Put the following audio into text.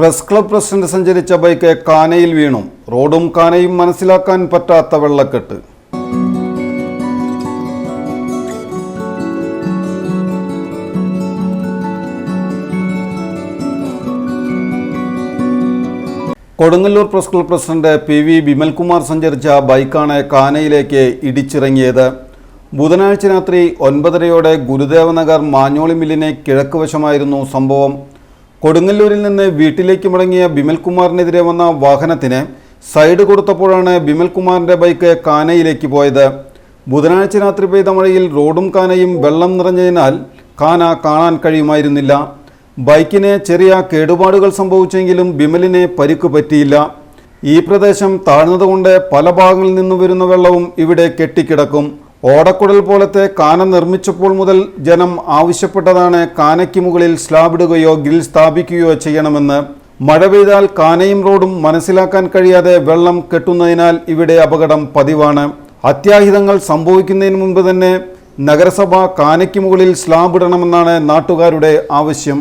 Press club president സഞ്ചരിച്ച bike കാനയിൽ വീണു. റോഡും കാനയും മനസ്സിലാക്കാൻ പറ്റാത്ത വെള്ളക്കെട്ട്. Kodungallur press club president PV Bimalkumar സഞ്ചരിച്ച ബൈക്കാണ് കാനയിലേക്ക് ഇടിച്ചിറങ്ങിയത്. ബുധനാഴ്ച രാത്രി 9:30 ഗുരുദേവ നഗർ മാഞ്ഞോളി മില്ലിന് കിഴക്ക് വശമായിരുന്നു സംഭവം. കൊടുങ്ങല്ലൂരിൽ നിന്ന് വീട്ടിലേക്ക് മടങ്ങിയ ബിമൽകുമാറിനെതിരെ വന്ന വാഹനത്തിന് സൈഡ് കൊടുത്തപ്പോഴാണ് ബിമൽകുമാറിന്റെ ബൈക്ക് കാനയിലേക്ക് പോയത്. ബുധനാഴ്ച രാത്രി പെയ്ത മഴയിൽ റോഡും കാനയും വെള്ളം നിറഞ്ഞതിനാൽ കാന കാണാൻ കഴിയുമായിരുന്നില്ല. ബൈക്കിന് ചെറിയ കേടുപാടുകൾ സംഭവിച്ചെങ്കിലും ബിമലിന് പരിക്ക് പറ്റിയില്ല. ഈ പ്രദേശം താഴ്ന്നതുകൊണ്ട് പല ഭാഗങ്ങളിൽ നിന്ന് വരുന്ന വെള്ളവും ഇവിടെ കെട്ടിക്കിടക്കും. ഓടക്കുടൽ പോലത്തെ കാന നിർമ്മിച്ചപ്പോൾ മുതൽ ജനം ആവശ്യപ്പെട്ടതാണ് കാനയ്ക്ക് മുകളിൽ സ്ലാബിടുകയോ ഗ്രിൽ സ്ഥാപിക്കുകയോ ചെയ്യണമെന്ന്. മഴ പെയ്താൽ കാനയും റോഡും മനസ്സിലാക്കാൻ കഴിയാതെ വെള്ളം കെട്ടുന്നതിനാൽ ഇവിടെ അപകടം പതിവാണ്. അത്യാഹിതങ്ങൾ സംഭവിക്കുന്നതിന് മുമ്പ് തന്നെ നഗരസഭ കാനയ്ക്ക് മുകളിൽ സ്ലാബിടണമെന്നാണ് നാട്ടുകാരുടെ ആവശ്യം.